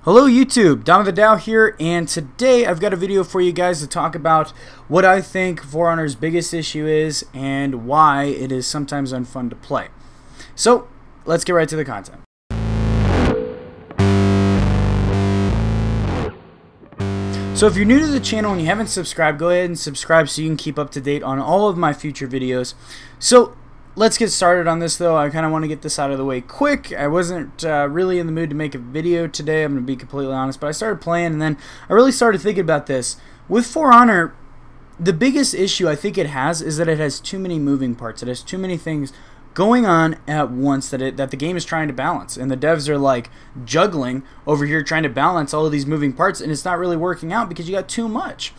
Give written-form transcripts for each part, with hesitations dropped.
Hello YouTube, DomOfTheDao here, and today I've got a video for you guys to talk about what I think For Honor's biggest issue is and why it is sometimes unfun to play. So, let's get right to the content. So if you're new to the channel and you haven't subscribed, go ahead and subscribe so you can keep up to date on all of my future videos. So, let's get started on this though. I kind of want to get this out of the way quick. I wasn't really in the mood to make a video today, I'm going to be completely honest, but I started playing and then I really started thinking about this. With For Honor, the biggest issue I think it has is that it has too many moving parts. It has too many things going on at once that the game is trying to balance, and the devs are like juggling over here trying to balance all of these moving parts, and it's not really working out because you got too much.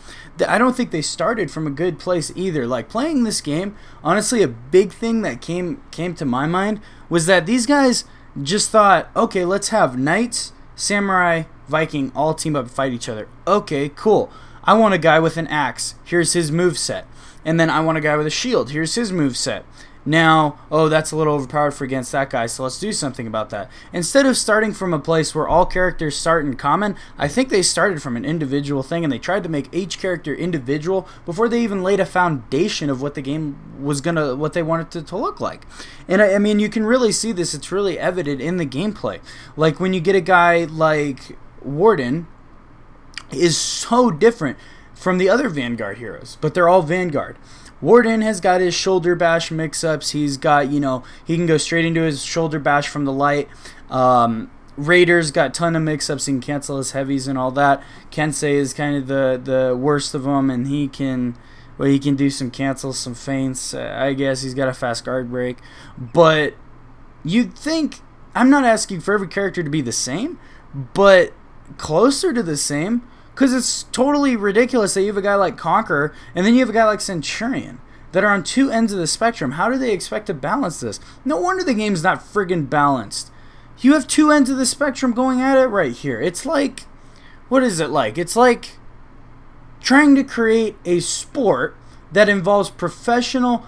I don't think they started from a good place either. Like, playing this game, honestly, a big thing that came to my mind was that these guys just thought, okay, let's have knights, samurai, Viking all team up and fight each other. Okay, cool. I want a guy with an axe. Here's his moveset. And then I want a guy with a shield. Here's his moveset. Now, oh, that's a little overpowered for against that guy, so let's do something about that. Instead of starting from a place where all characters start in common, I think they started from an individual thing, and they tried to make each character individual before they even laid a foundation of what the game was what they wanted it to look like. And I mean, you can really see this. It's really evident in the gameplay. Like, when you get a guy like Warden, is so different from the other Vanguard heroes, but they're all Vanguard. Warden has got his shoulder bash mix-ups. He's got, you know, he can go straight into his shoulder bash from the light. Raider's got a ton of mix-ups. He can cancel his heavies and all that. Kensei is kind of the worst of them, and he can do some cancels, some feints. I guess he's got a fast guard break. But you'd think, I'm not asking for every character to be the same, but closer to the same. Because it's totally ridiculous that you have a guy like Conqueror and then you have a guy like Centurion that are on two ends of the spectrum. How do they expect to balance this? No wonder the game's not friggin' balanced. You have two ends of the spectrum going at it right here. It's like, what is it like? It's like trying to create a sport that involves professional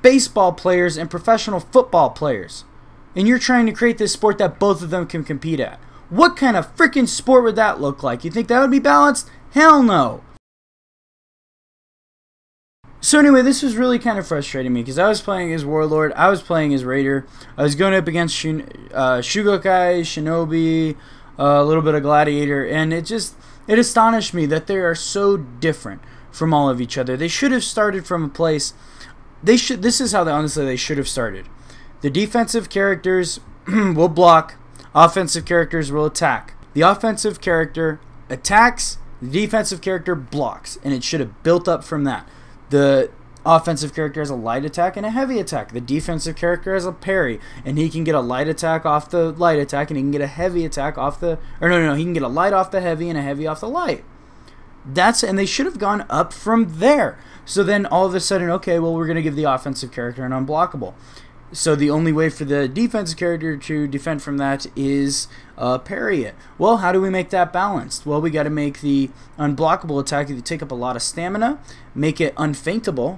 baseball players and professional football players. And you're trying to create this sport that both of them can compete at. What kind of freaking sport would that look like? You think that would be balanced? Hell no. So anyway, this was really kind of frustrating me because I was playing as Warlord, I was playing as Raider, I was going up against Shugokai, Shinobi, a little bit of Gladiator, and it astonished me that they are so different from all of each other. They should have started from a place, this is how honestly they should have started. The defensive characters will block, offensive characters will attack. The offensive character attacks, the defensive character blocks, and it should have built up from that. The offensive character has a light attack and a heavy attack. The defensive character has a parry, and he can get a light attack off the light attack, and he can get a heavy attack off the, or no, he can get a light off the heavy and a heavy off the light. And they should have gone up from there. So then all of a sudden, okay, well, we're going to give the offensive character an unblockable. So the only way for the defensive character to defend from that is parry it. Well, how do we make that balanced? Well, we got to make the unblockable attack either take up a lot of stamina, make it unfaintable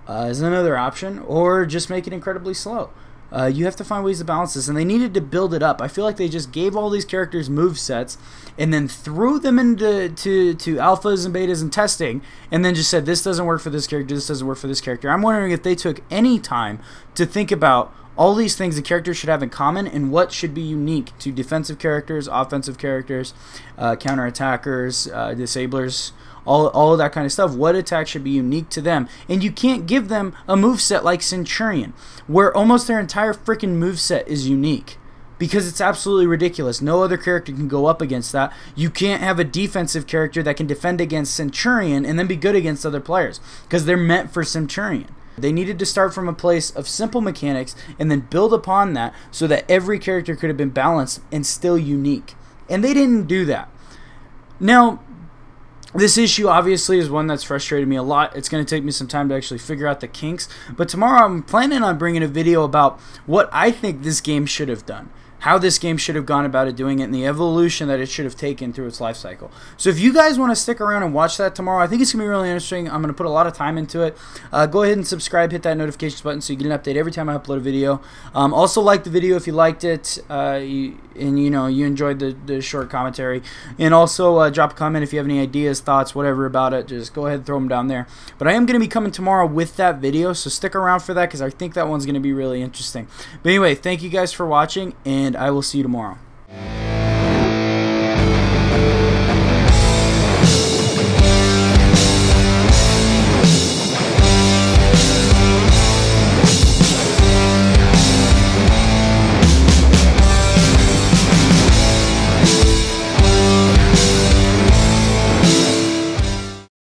is another option, or just make it incredibly slow. You have to find ways to balance this, and they needed to build it up. I feel like they just gave all these characters movesets and then threw them into alphas and betas and testing, and then just said, this doesn't work for this character, this doesn't work for this character. I'm wondering if they took any time to think about all these things the characters should have in common and what should be unique to defensive characters, offensive characters, counterattackers, disablers, all of that kind of stuff. What attack should be unique to them? And you can't give them a moveset like Centurion, where almost their entire freaking moveset is unique, because it's absolutely ridiculous. No other character can go up against that. You can't have a defensive character that can defend against Centurion and then be good against other players, because they're meant for Centurion. They needed to start from a place of simple mechanics and then build upon that so that every character could have been balanced and still unique. And they didn't do that. Now, this issue obviously is one that's frustrated me a lot. It's going to take me some time to actually figure out the kinks. But tomorrow I'm planning on bringing a video about what I think this game should have done. how this game should have gone about it doing it, and the evolution that it should have taken through its life cycle. So if you guys want to stick around and watch that tomorrow, I think it's going to be really interesting. I'm going to put a lot of time into it. Go ahead and subscribe, hit that notifications button so you get an update every time I upload a video. Also like the video if you liked it, and you enjoyed the short commentary. And also drop a comment if you have any ideas, thoughts, whatever about it. Just go ahead and throw them down there. But I am going to be coming tomorrow with that video, so stick around for that because I think that one's going to be really interesting. But anyway, thank you guys for watching, and I will see you tomorrow.